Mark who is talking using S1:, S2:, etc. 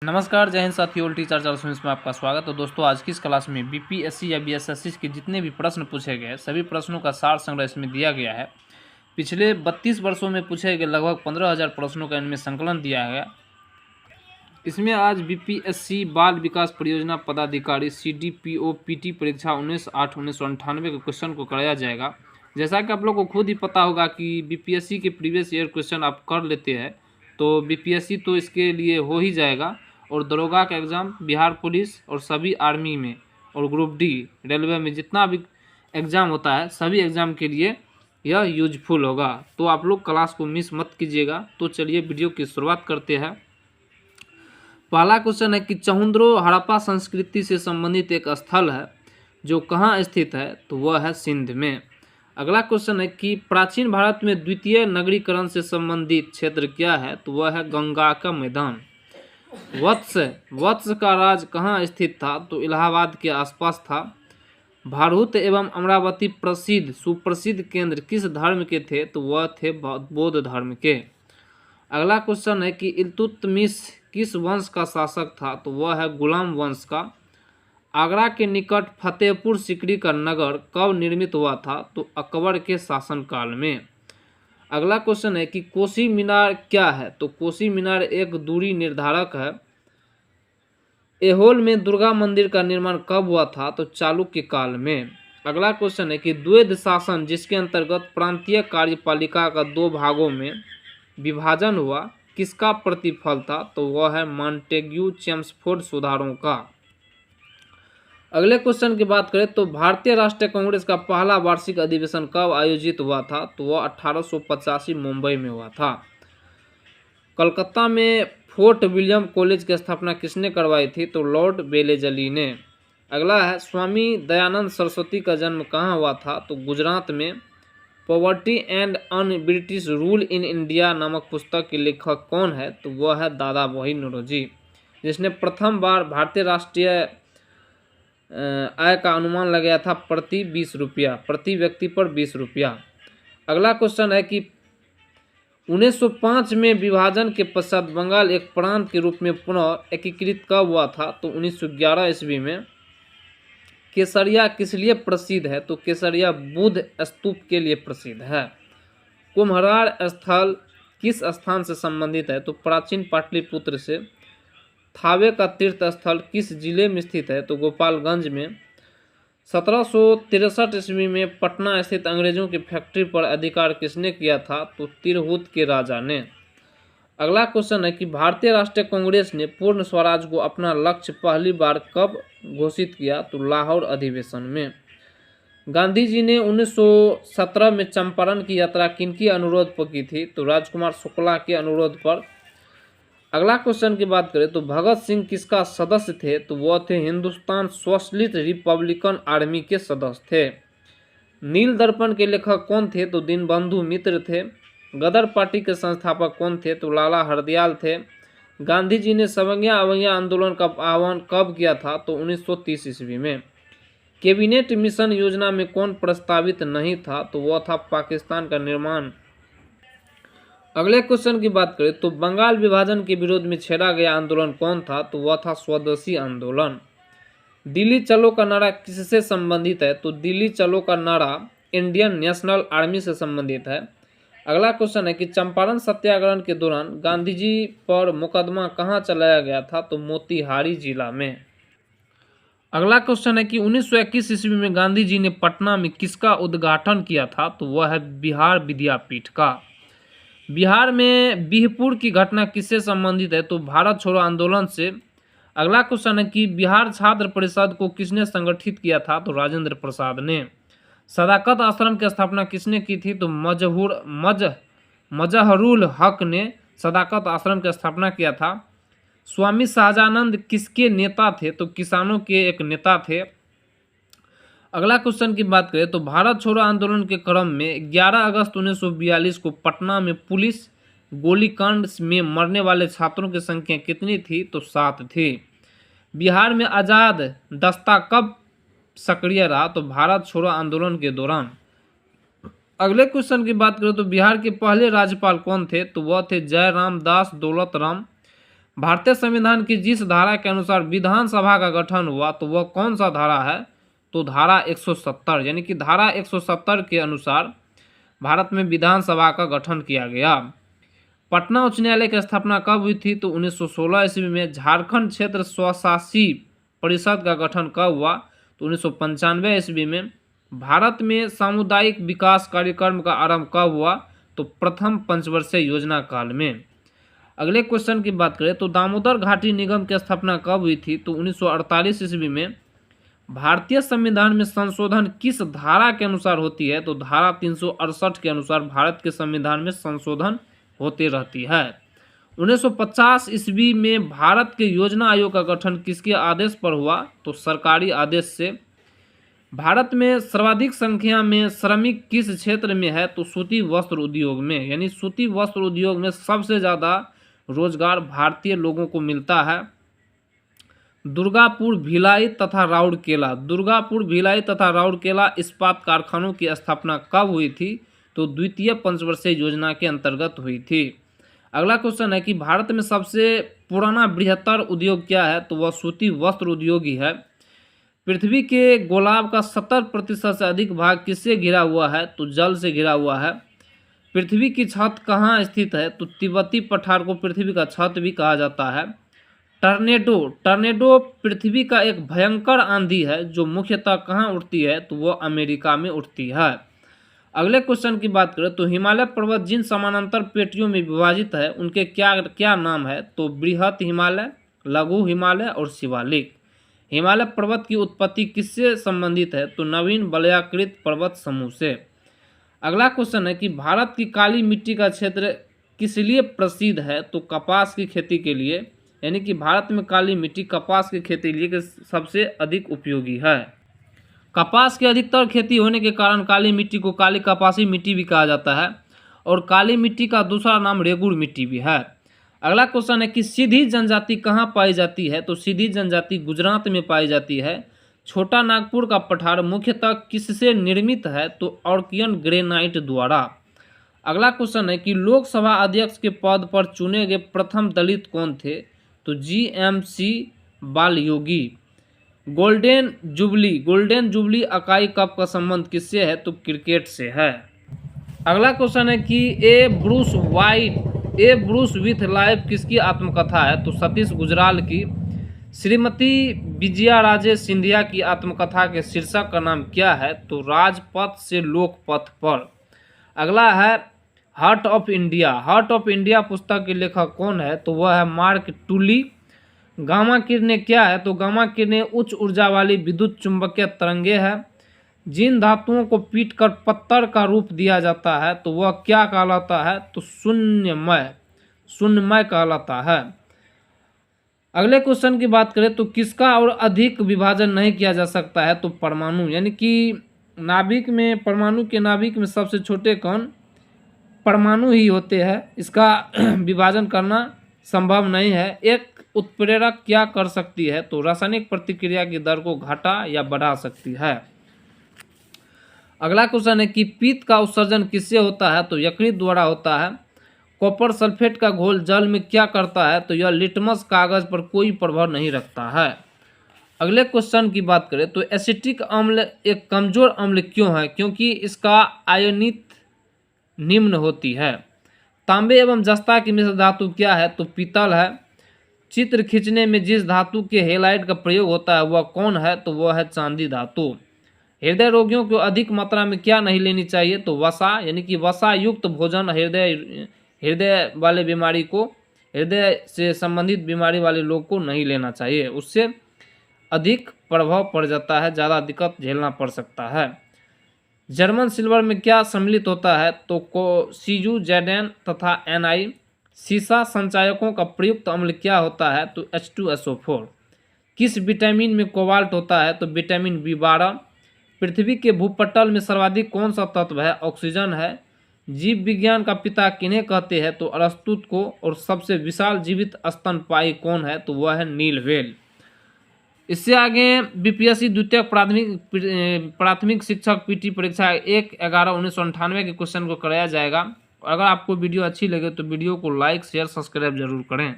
S1: नमस्कार, जय हिंद साथियों। टीचर चार्ल्स में आपका स्वागत। तो दोस्तों, आज की इस क्लास में बीपीएससी या बीएसएससी के जितने भी प्रश्न पूछे गए सभी प्रश्नों का सार संग्रह इसमें दिया गया है। पिछले 32 वर्षों में पूछे गए लगभग 15,000 प्रश्नों का इनमें संकलन दिया गया। इसमें आज बीपीएससी बाल विकास परियोजना पदाधिकारी सीडीपीओ पीटी परीक्षा 19/8/1998 के क्वेश्चन को कराया जाएगा। जैसा कि आप लोग को खुद ही पता होगा कि बीपीएससी के प्रीवियस ईयर क्वेश्चन आप कर लेते हैं तो बीपीएससी तो इसके लिए हो ही जाएगा। और दरोगा का एग्ज़ाम, बिहार पुलिस और सभी आर्मी में और ग्रुप डी रेलवे में जितना भी एग्ज़ाम होता है सभी एग्ज़ाम के लिए यह यूजफुल होगा। तो आप लोग क्लास को मिस मत कीजिएगा। तो चलिए वीडियो की शुरुआत करते हैं। पहला क्वेश्चन है कि चहुंद्रो हड़प्पा संस्कृति से संबंधित एक स्थल है जो कहाँ स्थित है, तो वह है सिंध में। अगला क्वेश्चन है कि प्राचीन भारत में द्वितीय नगरीकरण से संबंधित क्षेत्र क्या है, तो वह है गंगा का मैदान। वत्स का राज कहाँ स्थित था, तो इलाहाबाद के आसपास था। भारूत एवं अमरावती सुप्रसिद्ध केंद्र किस धर्म के थे, तो वह थे बौद्ध धर्म के। अगला क्वेश्चन है कि इल्तुतमिश किस वंश का शासक था, तो वह है गुलाम वंश का। आगरा के निकट फतेहपुर सीकरी का नगर कब निर्मित हुआ था, तो अकबर के शासनकाल में। अगला क्वेश्चन है कि कोसी मीनार क्या है, तो कोसी मीनार एक दूरी निर्धारक है। ऐहोल में दुर्गा मंदिर का निर्माण कब हुआ था, तो चालुक्य काल में। अगला क्वेश्चन है कि द्वैध शासन जिसके अंतर्गत प्रांतीय कार्यपालिका का 2 भागों में विभाजन हुआ किसका प्रतिफल था, तो वह है मॉन्टेग्यू चेम्सफोर्ड सुधारों का। अगले क्वेश्चन की बात करें तो भारतीय राष्ट्रीय कांग्रेस का पहला वार्षिक अधिवेशन कब आयोजित हुआ था, तो वह 1885 मुंबई में हुआ था। कलकत्ता में फोर्ट विलियम कॉलेज की स्थापना किसने करवाई थी, तो लॉर्ड वेलेजली ने। अगला है स्वामी दयानंद सरस्वती का जन्म कहाँ हुआ था, तो गुजरात में। Poverty and un British rule in India नामक पुस्तक के लेखक कौन है, तो वह है दादा भाई नौरोजी, जिसने प्रथम बार भारतीय राष्ट्रीय आय का अनुमान लगाया था प्रति 20 रुपया, प्रति व्यक्ति पर 20 रुपया। अगला क्वेश्चन है कि 1905 में विभाजन के पश्चात बंगाल एक प्रांत के रूप में पुनः एकीकृत कब हुआ था, तो 1911 ईस्वी में। केसरिया किस लिए प्रसिद्ध है, तो केसरिया बुद्ध स्तूप के लिए प्रसिद्ध है। कुम्हरार स्थल किस स्थान से संबंधित है, तो प्राचीन पाटलिपुत्र से। थावे का तीर्थ स्थल किस जिले में स्थित है, तो गोपालगंज में। 1763 ईस्वी में पटना स्थित अंग्रेजों की फैक्ट्री पर अधिकार किसने किया था, तो तिरहुत के राजा ने। अगला क्वेश्चन है कि भारतीय राष्ट्रीय कांग्रेस ने पूर्ण स्वराज को अपना लक्ष्य पहली बार कब घोषित किया, तो लाहौर अधिवेशन में। गांधी जी ने 1917 में चंपारण की यात्रा किनकी अनुरोध पर की थी, तो राजकुमार शुक्ला के अनुरोध पर। अगला क्वेश्चन की बात करें तो भगत सिंह किसका सदस्य थे, तो वह थे हिंदुस्तान सोशलिस्ट रिपब्लिकन आर्मी के सदस्य थे। नील दर्पण के लेखक कौन थे, तो दीनबंधु मित्र थे। गदर पार्टी के संस्थापक कौन थे, तो लाला हरदयाल थे। गांधी जी ने सवैया अवैया आंदोलन का आह्वान कब किया था, तो 1930 ईस्वी में। कैबिनेट मिशन योजना में कौन प्रस्तावित नहीं था, तो वह था पाकिस्तान का निर्माण। अगले क्वेश्चन की बात करें तो बंगाल विभाजन के विरोध में छेड़ा गया आंदोलन कौन था, तो वह था स्वदेशी आंदोलन। दिल्ली चलो का नारा किससे संबंधित है, तो दिल्ली चलो का नारा इंडियन नेशनल आर्मी से संबंधित है। अगला क्वेश्चन है कि चंपारण सत्याग्रह के दौरान गांधी जी पर मुकदमा कहां चलाया गया था, तो मोतिहारी जिला में। अगला क्वेश्चन है कि 1921 ईस्वी में गांधी जी ने पटना में किसका उद्घाटन किया था, तो वह है बिहार विद्यापीठ का। बिहार में बिहपुर की घटना किससे संबंधित है, तो भारत छोड़ो आंदोलन से। अगला क्वेश्चन है कि बिहार छात्र परिषद को किसने संगठित किया था, तो राजेंद्र प्रसाद ने। सदाकत आश्रम की स्थापना किसने की थी, तो मजहरुल हक ने सदाकत आश्रम की स्थापना किया था। स्वामी शाहजानंद किसके नेता थे, तो किसानों के एक नेता थे। अगला क्वेश्चन की बात करें तो भारत छोड़ो आंदोलन के क्रम में 11 अगस्त 1942 को पटना में पुलिस गोलीकांड में मरने वाले छात्रों की संख्या कितनी थी, तो 7 थी। बिहार में आज़ाद दस्ता कब सक्रिय रहा, तो भारत छोड़ो आंदोलन के दौरान। अगले क्वेश्चन की बात करें तो बिहार के पहले राज्यपाल कौन थे, तो वह थे जयराम दास दौलत राम। भारतीय संविधान की जिस धारा के अनुसार विधानसभा का गठन हुआ तो वह कौन सा धारा है? तो धारा 170, यानी कि धारा 170 के अनुसार भारत में विधानसभा का गठन किया गया। पटना उच्च न्यायालय की स्थापना कब हुई थी? तो 1916 ईस्वी में। झारखंड क्षेत्र स्वशासी परिषद का गठन कब हुआ? तो 1995 ईस्वी में। भारत में सामुदायिक विकास कार्यक्रम का आरंभ कब हुआ? तो प्रथम पंचवर्षीय योजना काल में। अगले क्वेश्चन की बात करें तो दामोदर घाटी निगम की स्थापना कब हुई थी? तो 1948 ईस्वी में। भारतीय संविधान में संशोधन किस धारा के अनुसार होती है? तो धारा 368 के अनुसार भारत के संविधान में संशोधन होती रहती है। 1950 ईस्वी में भारत के योजना आयोग का गठन किसके आदेश पर हुआ? तो सरकारी आदेश से। भारत में सर्वाधिक संख्या में श्रमिक किस क्षेत्र में है? तो सूती वस्त्र उद्योग में, यानी सूती वस्त्र उद्योग में सबसे ज़्यादा रोजगार भारतीय लोगों को मिलता है। दुर्गापुर, भिलाई तथा राउरकेला, दुर्गापुर, भिलाई तथा राउरकेला इस्पात कारखानों की स्थापना कब हुई थी? तो द्वितीय पंचवर्षीय योजना के अंतर्गत हुई थी। अगला क्वेश्चन है कि भारत में सबसे पुराना बृहत्तर उद्योग क्या है? तो वह सूती वस्त्र उद्योग ही है। पृथ्वी के गोलार्ध का 70% से अधिक भाग किससे घिरा हुआ है? तो जल से घिरा हुआ है। पृथ्वी की छत कहाँ स्थित है? तो तिब्बती पठार को पृथ्वी का छत भी कहा जाता है। टर्नेडो, टर्नेडो पृथ्वी का एक भयंकर आंधी है जो मुख्यतः कहाँ उठती है? तो वह अमेरिका में उठती है। अगले क्वेश्चन की बात करें तो हिमालय पर्वत जिन समानांतर पेटियों में विभाजित है उनके क्या क्या नाम है? तो बृहत हिमालय, लघु हिमालय और शिवालिक। हिमालय पर्वत की उत्पत्ति किससे संबंधित है? तो नवीन वलयाकृत पर्वत समूह से। अगला क्वेश्चन है कि भारत की काली मिट्टी का क्षेत्र किस लिए प्रसिद्ध है? तो कपास की खेती के लिए, यानी कि भारत में काली मिट्टी कपास की खेती के लिए सबसे अधिक उपयोगी है। कपास की अधिकतर खेती होने के कारण काली मिट्टी को काली कपासी मिट्टी भी कहा जाता है और काली मिट्टी का दूसरा नाम रेगुड़ मिट्टी भी है। अगला क्वेश्चन है कि सीधी जनजाति कहाँ पाई जाती है? तो सीधी जनजाति गुजरात में पाई जाती है। छोटा नागपुर का पठार मुख्यतः किससे निर्मित है? तो ऑर्कियन ग्रेनाइट द्वारा। अगला क्वेश्चन है कि लोकसभा अध्यक्ष के पद पर चुने गए प्रथम दलित कौन थे? तो GMC बालयोगी। गोल्डन जुबली इकाई कप का संबंध किससे है? तो क्रिकेट से है। अगला क्वेश्चन है कि ए ब्रूस विथ लाइफ किसकी आत्मकथा है? तो सतीश गुजराल की। श्रीमती विजया राजे सिंधिया की आत्मकथा के शीर्षक का नाम क्या है? तो राजपथ से लोकपथ पर। अगला है हार्ट ऑफ इंडिया पुस्तक के लेखक कौन है? तो वह है मार्क टूली। गामा किरणें क्या है? तो गामा किरणें उच्च ऊर्जा वाली विद्युत चुंबकीय तरंगे है। जिन धातुओं को पीटकर पत्थर का रूप दिया जाता है तो वह क्या कहलाता है? तो शून्यमय कहलाता है। अगले क्वेश्चन की बात करें तो किसका और अधिक विभाजन नहीं किया जा सकता है? तो परमाणु, यानी कि नाभिक में, परमाणु के नाभिक में सबसे छोटे कण परमाणु ही होते हैं। इसका विभाजन करना संभव नहीं है। एक उत्प्रेरक क्या कर सकती है? तो रासायनिक प्रतिक्रिया की दर को घटा या बढ़ा सकती है। अगला क्वेश्चन है कि पित्त का उत्सर्जन किससे होता है? तो यकृत द्वारा होता है। कॉपर सल्फेट का घोल जल में क्या करता है? तो यह लिटमस कागज पर कोई प्रभाव नहीं रखता है। अगले क्वेश्चन की बात करें तो एसिटिक अम्ल एक कमजोर अम्ल क्यों है? क्योंकि इसका आयनित निम्न होती है। तांबे एवं जस्ता की मिश्र धातु क्या है? तो पीतल है। चित्र खींचने में जिस धातु के हेलाइड का प्रयोग होता है वह कौन है? तो वह है चांदी धातु। हृदय रोगियों को अधिक मात्रा में क्या नहीं लेनी चाहिए? तो वसा, यानी कि वसा युक्त भोजन हृदय वाले बीमारी को, हृदय से संबंधित बीमारी वाले लोग को नहीं लेना चाहिए, उससे अधिक प्रभाव पड़ जाता है, ज़्यादा दिक्कत झेलना पड़ सकता है। जर्मन सिल्वर में क्या सम्मिलित होता है? तो CU, Zn तथा Ni। सीसा संचायकों का प्रयुक्त अम्ल क्या होता है? तो H2SO4। किस विटामिन में कोबाल्ट होता है? तो विटामिन B12। पृथ्वी के भूपटल में सर्वाधिक कौन सा तत्व है? ऑक्सीजन है। जीव विज्ञान का पिता किन्हें कहते हैं? तो अरस्तु को। और सबसे विशाल जीवित स्तनपायी कौन है? तो वह है नील व्हेल। इससे आगे BPSC द्वितीय प्राथमिक शिक्षक PT परीक्षा 1/11/1998 के क्वेश्चन को कराया जाएगा। अगर आपको वीडियो अच्छी लगे तो वीडियो को लाइक शेयर सब्सक्राइब जरूर करें।